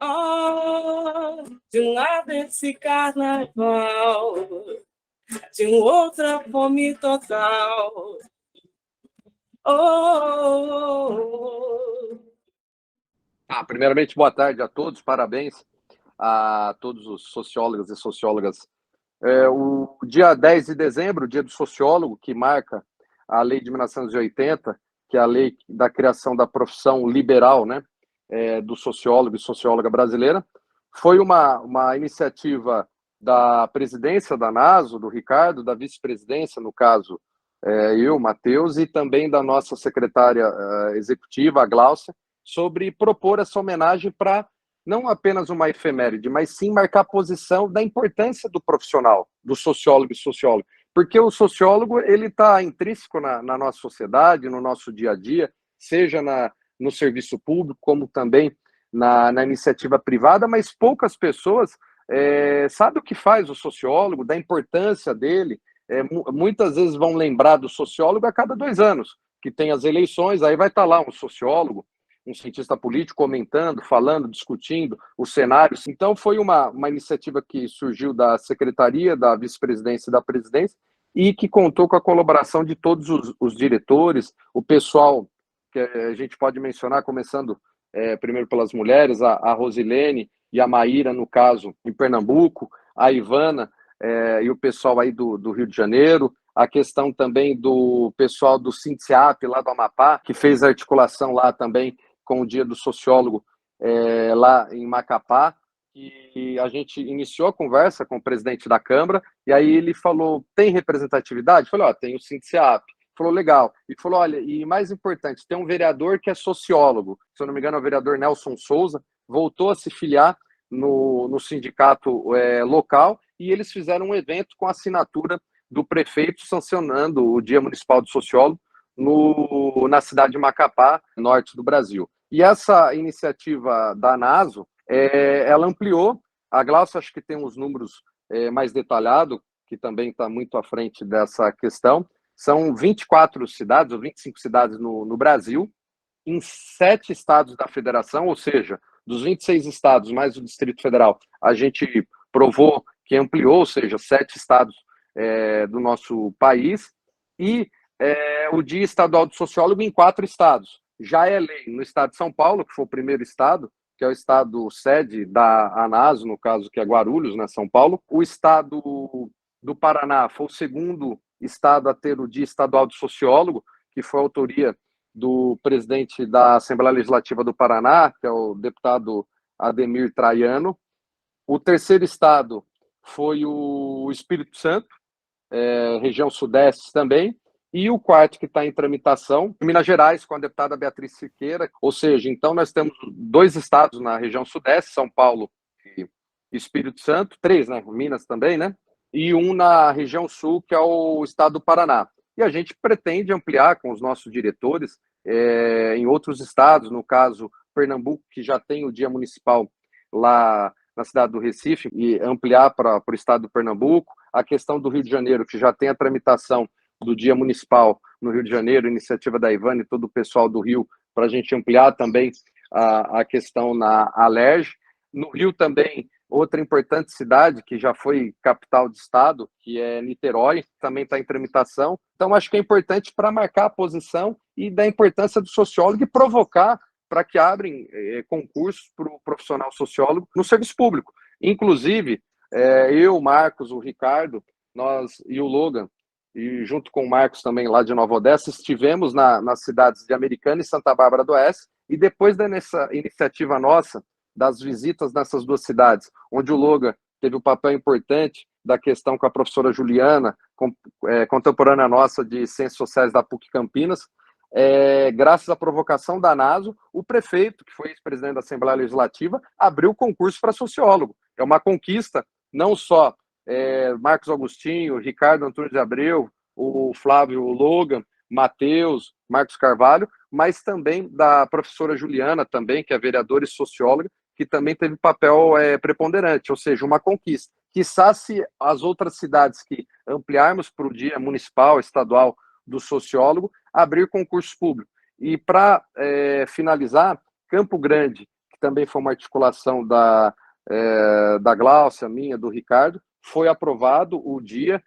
Oh, de um lado esse carnaval, de um outro a fome total. Oh. Primeiramente, boa tarde a todos, parabéns a todos os sociólogos e sociólogas. O dia 10 de dezembro, o dia do sociólogo, que marca a lei de 1980, que é a lei da criação da profissão liberal, né, do sociólogo e socióloga brasileira, foi uma iniciativa da presidência da NASO, do Ricardo, da vice-presidência, no caso, eu, Matheus, e também da nossa secretária executiva, a Gláucia, sobre propor essa homenagem para não apenas uma efeméride, mas sim marcar a posição da importância do profissional, do sociólogo e sociólogo. Porque o sociólogo ele está intrínseco na nossa sociedade, no nosso dia a dia, seja no serviço público, como também na iniciativa privada, mas poucas pessoas sabem o que faz o sociólogo, da importância dele. Muitas vezes vão lembrar do sociólogo a cada 2 anos, que tem as eleições, aí vai estar lá um sociólogo, um cientista político comentando, falando, discutindo os cenários. Então, foi uma iniciativa que surgiu da secretaria, da vice-presidência e da presidência, e que contou com a colaboração de todos os diretores, o pessoal que a gente pode mencionar, começando primeiro pelas mulheres, a Rosilene e a Maíra, no caso, em Pernambuco, a Ivana e o pessoal aí do Rio de Janeiro, a questão também do pessoal do Sintiap, lá do Amapá, que fez a articulação lá também com o Dia do Sociólogo lá em Macapá, e a gente iniciou a conversa com o presidente da Câmara, e aí ele falou, tem representatividade? Eu falei, tem o Sintiap. Falou, legal. E falou, olha, e mais importante, tem um vereador que é sociólogo, se eu não me engano é o vereador Nelson Souza, voltou a se filiar no sindicato local, e eles fizeram um evento com a assinatura do prefeito sancionando o Dia Municipal do Sociólogo na cidade de Macapá, norte do Brasil. E essa iniciativa da ANASO, ela ampliou, a Glaucia acho que tem uns números mais detalhados, que também está muito à frente dessa questão, são 24 cidades, ou 25 cidades no Brasil, em 7 estados da federação, ou seja, dos 26 estados mais o Distrito Federal, a gente provou que ampliou, ou seja, 7 estados do nosso país, e o Dia Estadual do Sociólogo em 4 estados. Já é lei no estado de São Paulo, que foi o primeiro estado, que é o estado sede da ANASO, no caso, que é Guarulhos, né, São Paulo. O estado do Paraná foi o segundo estado a ter o Dia Estadual do Sociólogo, que foi a autoria do presidente da Assembleia Legislativa do Paraná, que é o deputado Ademir Traiano. O terceiro estado foi o Espírito Santo, região sudeste também, e o quarto que está em tramitação, Minas Gerais, com a deputada Beatriz Siqueira, ou seja, então nós temos 2 estados na região sudeste, São Paulo e Espírito Santo, 3, né, Minas também, né, e um na região sul, que é o estado do Paraná. E a gente pretende ampliar com os nossos diretores em outros estados, no caso, Pernambuco, que já tem o Dia Municipal lá na cidade do Recife, e ampliar para o estado do Pernambuco, a questão do Rio de Janeiro, que já tem a tramitação do Dia Municipal no Rio de Janeiro, iniciativa da Ivane e todo o pessoal do Rio, para a gente ampliar também a questão na Alerj. No Rio também, outra importante cidade, que já foi capital de estado, que é Niterói, também está em tramitação. Então, acho que é importante para marcar a posição e da importância do sociólogo e provocar para que abrem concursos para o profissional sociólogo no serviço público. Inclusive, eu, o Marcos, o Ricardo, nós e o Logan, e junto com o Marcos também lá de Nova Odessa, estivemos nas cidades de Americana e Santa Bárbara do Oeste, e depois dessa iniciativa nossa, das visitas nessas 2 cidades, onde o Logan teve um papel importante da questão com a professora Juliana, contemporânea nossa de Ciências Sociais da PUC Campinas, graças à provocação da NASO, o prefeito, que foi ex-presidente da Assembleia Legislativa, abriu concurso para sociólogo. É uma conquista, não só Marcos Augustinho, Ricardo Antunes de Abreu, o Flávio Logan, Matheus, Marcos Carvalho, mas também da professora Juliana, também, que é vereadora e socióloga, que também teve papel preponderante, ou seja, uma conquista. Quiçá se as outras cidades que ampliarmos para o Dia Municipal, Estadual do Sociólogo, abrir concurso público. E para finalizar, Campo Grande, que que também foi uma articulação da Gláucia, minha, do Ricardo, foi aprovado o dia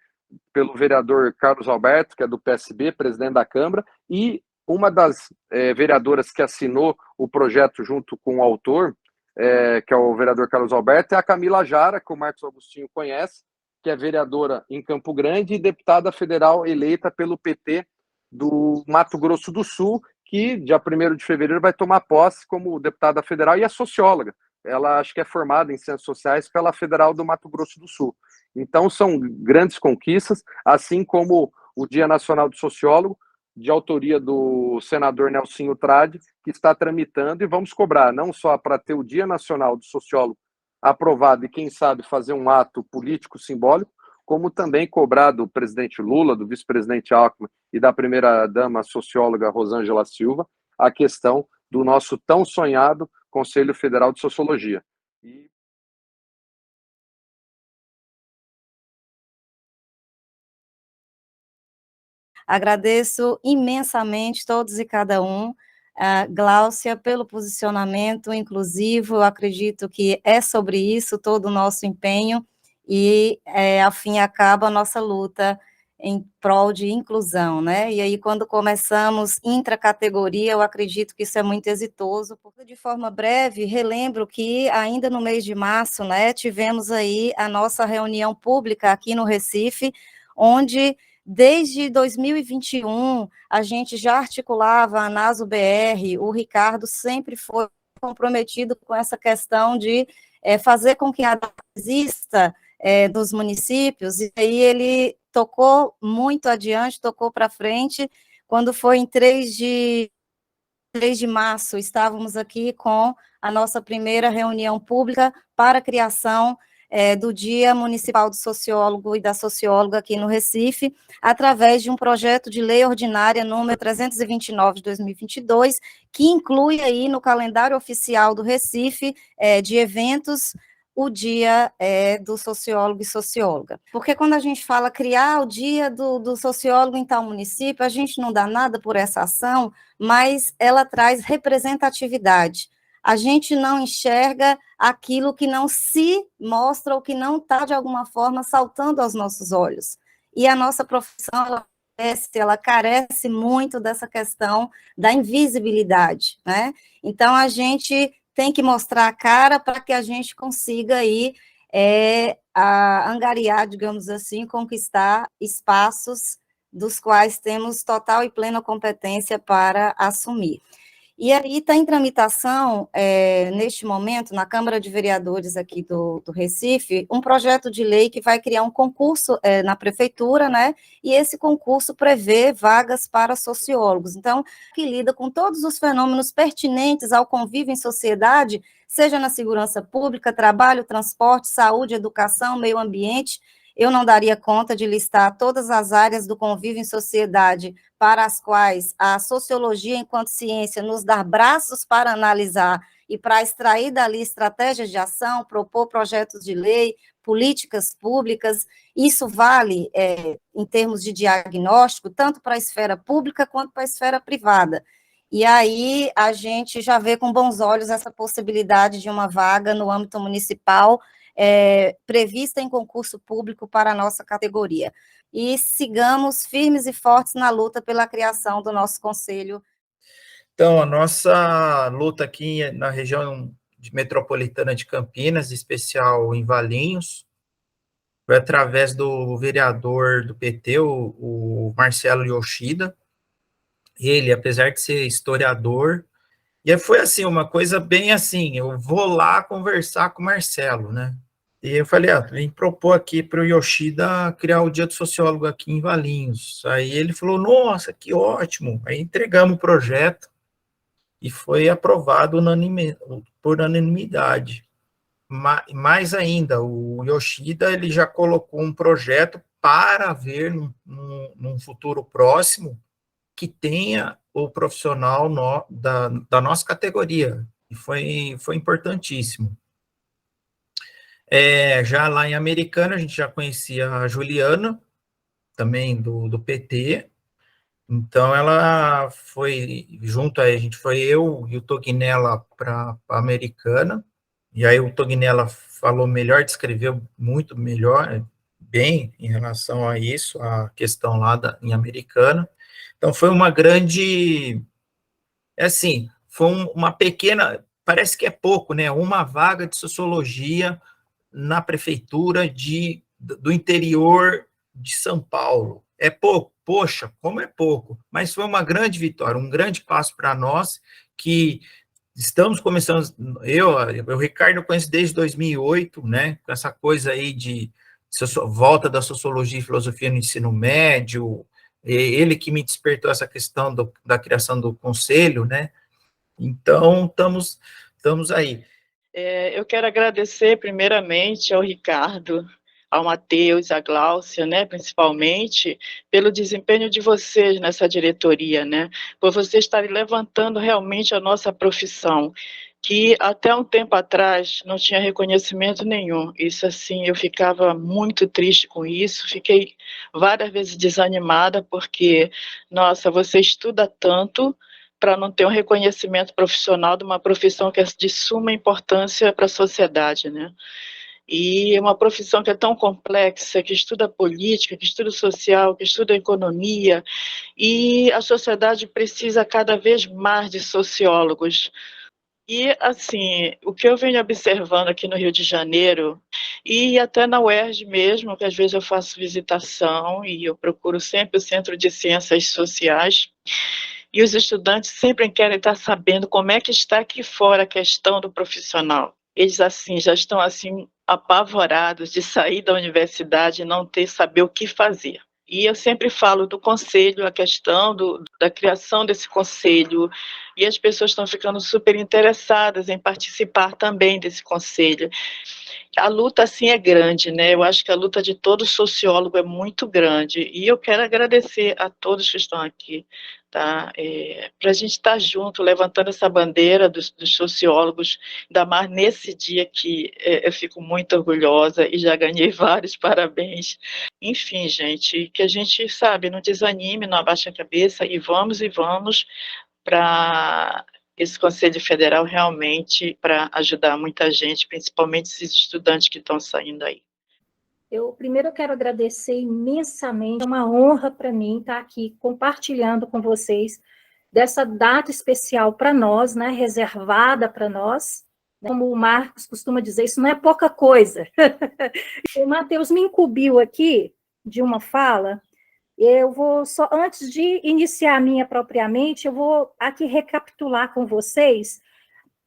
pelo vereador Carlos Alberto, que é do PSB, presidente da Câmara, e uma das vereadoras que assinou o projeto junto com o autor, que é o vereador Carlos Alberto, é a Camila Jara, que o Marcos Augustinho conhece, que é vereadora em Campo Grande e deputada federal eleita pelo PT do Mato Grosso do Sul, que dia 1º de fevereiro vai tomar posse como deputada federal, e é socióloga. Ela acho que é formada em Ciências Sociais pela Federal do Mato Grosso do Sul. Então, são grandes conquistas, assim como o Dia Nacional do Sociólogo, de autoria do senador Nelsinho Trade, que está tramitando, e vamos cobrar, não só para ter o Dia Nacional do Sociólogo aprovado e, quem sabe, fazer um ato político simbólico, como também cobrar do presidente Lula, do vice-presidente Alckmin e da primeira-dama socióloga Rosângela Silva a questão do nosso tão sonhado Conselho Federal de Sociologia. Agradeço imensamente todos e cada um, Gláucia, pelo posicionamento inclusivo. Eu acredito que é sobre isso todo o nosso empenho e, ao fim e acaba, a nossa luta em prol de inclusão, né? E aí, quando começamos intracategoria, eu acredito que isso é muito exitoso, porque, de forma breve, relembro que ainda no mês de março, né, tivemos aí a nossa reunião pública aqui no Recife, onde desde 2021, a gente já articulava a ANASO-BR, o Ricardo sempre foi comprometido com essa questão de fazer com que a data exista dos municípios, e aí ele tocou muito adiante, tocou para frente, quando foi em 3 de março, estávamos aqui com a nossa primeira reunião pública para a criação do Dia Municipal do Sociólogo e da Socióloga aqui no Recife, através de um projeto de lei ordinária número 329 de 2022, que inclui aí no calendário oficial do Recife de eventos o dia do sociólogo e socióloga. Porque quando a gente fala criar o dia do sociólogo em tal município, a gente não dá nada por essa ação, mas ela traz representatividade. A gente não enxerga aquilo que não se mostra ou que não está, de alguma forma, saltando aos nossos olhos. E a nossa profissão, ela carece muito dessa questão da invisibilidade, né? Então, a gente tem que mostrar a cara para que a gente consiga aí angariar, digamos assim, conquistar espaços dos quais temos total e plena competência para assumir. E aí está em tramitação, neste momento, na Câmara de Vereadores aqui do Recife, um projeto de lei que vai criar um concurso na prefeitura, né? E esse concurso prevê vagas para sociólogos. Então, que lida com todos os fenômenos pertinentes ao convívio em sociedade, seja na segurança pública, trabalho, transporte, saúde, educação, meio ambiente. Eu não daria conta de listar todas as áreas do convívio em sociedade para as quais a sociologia, enquanto ciência, nos dá braços para analisar e para extrair dali estratégias de ação, propor projetos de lei, políticas públicas. Isso vale, em termos de diagnóstico, tanto para a esfera pública quanto para a esfera privada. E aí a gente já vê com bons olhos essa possibilidade de uma vaga no âmbito municipal, prevista em concurso público para a nossa categoria. E sigamos firmes e fortes na luta pela criação do nosso conselho. Então, a nossa luta aqui na região metropolitana de Campinas, em especial em Valinhos, foi através do vereador do PT, o Marcelo Yoshida. Ele, apesar de ser historiador, e foi assim, uma coisa bem assim, eu vou lá conversar com o Marcelo, né? E eu falei, vem propor aqui para o Yoshida criar o Dia do Sociólogo aqui em Valinhos. Aí ele falou, nossa, que ótimo. Aí entregamos o projeto e foi aprovado por unanimidade. Mais ainda, o Yoshida ele já colocou um projeto para ver num futuro próximo que tenha o profissional da nossa categoria. E foi importantíssimo. Já lá em Americana, a gente já conhecia a Juliana, também do PT, Então, ela foi, junto a gente, foi eu e o Tognella para a Americana, e aí o Tognella falou melhor, descreveu muito melhor, bem, em relação a isso, a questão lá em Americana. Então, foi uma grande, assim, foi uma pequena, parece que é pouco, né, uma vaga de sociologia na prefeitura do interior de São Paulo. É pouco, poxa, como é pouco, mas foi uma grande vitória, um grande passo para nós, que estamos começando, o Ricardo eu conheço desde 2008, né, com essa coisa aí de volta da sociologia e filosofia no ensino médio, ele que me despertou essa questão da criação do conselho, né, então estamos aí. Eu quero agradecer primeiramente ao Ricardo, ao Matheus, à Gláucia, né, principalmente, pelo desempenho de vocês nessa diretoria, né, por vocês estarem levantando realmente a nossa profissão, que até um tempo atrás não tinha reconhecimento nenhum. Isso, assim, eu ficava muito triste com isso, fiquei várias vezes desanimada, porque, nossa, você estuda tanto para não ter um reconhecimento profissional de uma profissão que é de suma importância para a sociedade, né? E é uma profissão que é tão complexa, que estuda política, que estuda social, que estuda economia, e a sociedade precisa cada vez mais de sociólogos. E, assim, o que eu venho observando aqui no Rio de Janeiro, e até na UERJ mesmo, que às vezes eu faço visitação, e eu procuro sempre o Centro de Ciências Sociais, e os estudantes sempre querem estar sabendo como é que está aqui fora a questão do profissional. Eles, assim, já estão, assim, apavorados de sair da universidade e não saber o que fazer. E eu sempre falo do conselho, a questão da criação desse conselho, e as pessoas estão ficando super interessadas em participar também desse conselho. A luta, assim, é grande, né? Eu acho que a luta de todo sociólogo é muito grande, e eu quero agradecer a todos que estão aqui, tá? Para a gente estar junto, levantando essa bandeira dos sociólogos, ainda mais nesse dia que eu fico muito orgulhosa e já ganhei vários parabéns. Enfim, gente, que a gente, sabe, não desanime, não abaixe a cabeça, e vamos para esse Conselho Federal realmente para ajudar muita gente, principalmente esses estudantes que estão saindo aí. Primeiro eu quero agradecer imensamente, é uma honra para mim estar aqui compartilhando com vocês dessa data especial para nós, né, reservada para nós. Como o Marcos costuma dizer, isso não é pouca coisa. O Matheus me incumbiu aqui de uma fala. Eu vou só, antes de iniciar a minha propriamente, eu vou aqui recapitular com vocês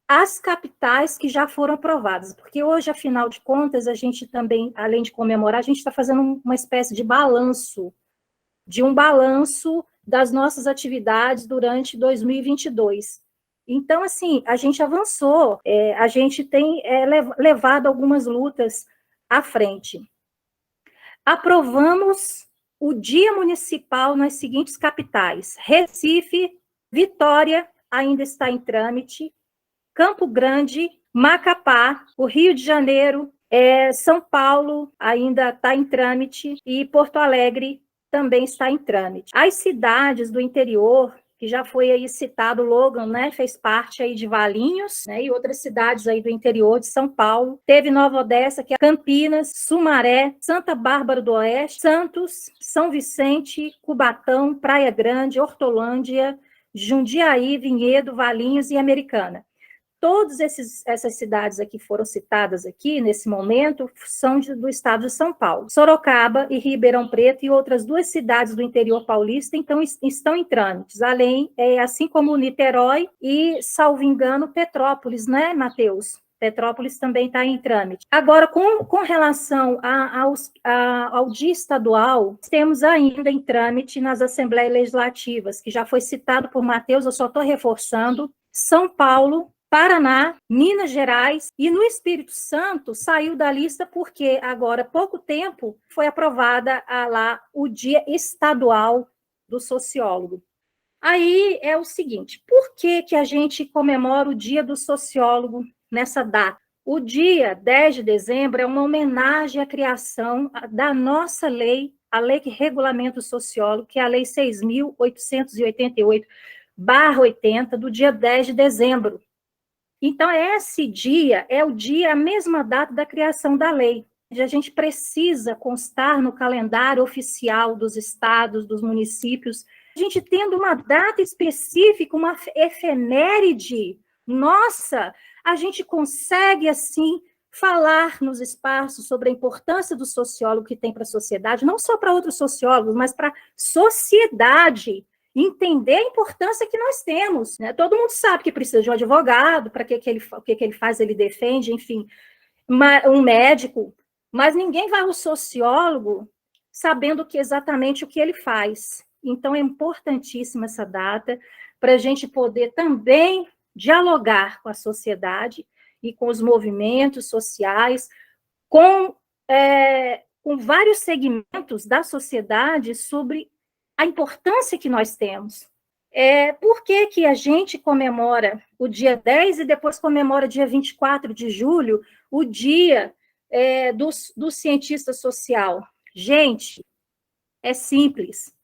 as capitais que já foram aprovadas, porque hoje, afinal de contas, a gente também, além de comemorar, a gente está fazendo uma espécie de balanço das nossas atividades durante 2022. Então, assim, a gente avançou, a gente tem levado algumas lutas à frente. Aprovamos o Dia Municipal nas seguintes capitais: Recife, Vitória, ainda está em trâmite, Campo Grande, Macapá, o Rio de Janeiro, São Paulo ainda está em trâmite e Porto Alegre também está em trâmite. As cidades do interior, que já foi aí citado, Logan, né, fez parte aí de Valinhos, né, e outras cidades aí do interior de São Paulo. Teve Nova Odessa, que é Campinas, Sumaré, Santa Bárbara do Oeste, Santos, São Vicente, Cubatão, Praia Grande, Hortolândia, Jundiaí, Vinhedo, Valinhos e Americana. Todas essas cidades aqui foram citadas aqui, nesse momento, são do estado de São Paulo. Sorocaba e Ribeirão Preto e outras 2 cidades do interior paulista então, estão em trâmites, além, assim como Niterói e, salvo engano, Petrópolis, né, Matheus? Petrópolis também está em trâmite. Agora, com relação ao dia estadual, temos ainda em trâmite nas Assembleias Legislativas, que já foi citado por Matheus, eu só estou reforçando, São Paulo, Paraná, Minas Gerais, e no Espírito Santo saiu da lista porque agora, há pouco tempo, foi aprovada lá o Dia Estadual do Sociólogo. Aí é o seguinte, por que a gente comemora o Dia do Sociólogo nessa data? O dia 10 de dezembro é uma homenagem à criação da nossa lei a lei que regulamenta o sociólogo, que é a Lei 6.888/80, do dia 10 de dezembro. Então, esse dia é o dia, a mesma data da criação da lei. A gente precisa constar no calendário oficial dos estados, dos municípios, a gente tendo uma data específica, uma efeméride, nossa, a gente consegue, assim, falar nos espaços sobre a importância do sociólogo que tem para a sociedade, não só para outros sociólogos, mas para a sociedade, entender a importância que nós temos, né? Todo mundo sabe que precisa de um advogado, para o que ele faz, ele defende, enfim, um médico, mas ninguém vai ao sociólogo sabendo exatamente o que ele faz. Então, é importantíssima essa data para a gente poder também dialogar com a sociedade e com os movimentos sociais, com vários segmentos da sociedade sobre a importância que nós temos. Por que a gente comemora o dia 10 e depois comemora dia 24 de julho, o dia do cientista social? Gente, é simples.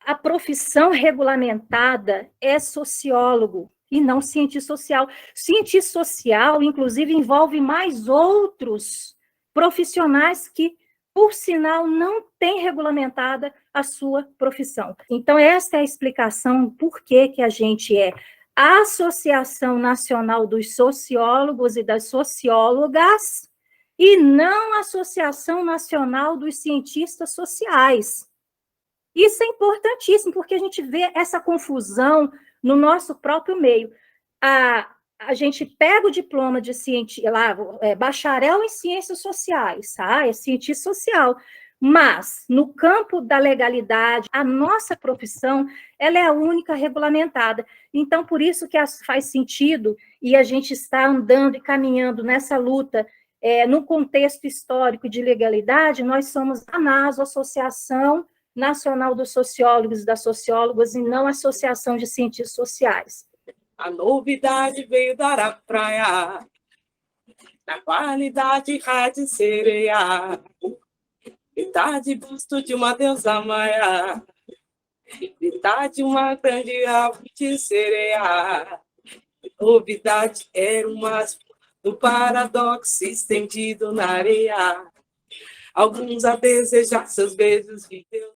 A profissão regulamentada é sociólogo e não cientista social. Cientista social, inclusive, envolve mais outros profissionais que, por sinal, não têm regulamentada a sua profissão. Então, esta é a explicação por que a gente é a Associação Nacional dos Sociólogos e das Sociólogas e não a Associação Nacional dos Cientistas Sociais. Isso é importantíssimo, porque a gente vê essa confusão no nosso próprio meio. A gente pega o diploma de cientista, bacharel em ciências sociais, é cientista social, mas no campo da legalidade, a nossa profissão, ela é a única regulamentada. Então, por isso que faz sentido, e a gente está andando e caminhando nessa luta, no contexto histórico de legalidade, nós somos a ANASO, Associação Nacional dos Sociólogos e das Sociólogas, e não Associação de Cientistas Sociais. A novidade veio dar a praia, na qualidade rádio sereia, metade busto de uma deusa maia, metade uma grande árvore de sereia. Novidade era um máximo do paradoxo estendido na areia. Alguns a desejar seus beijos de Deus.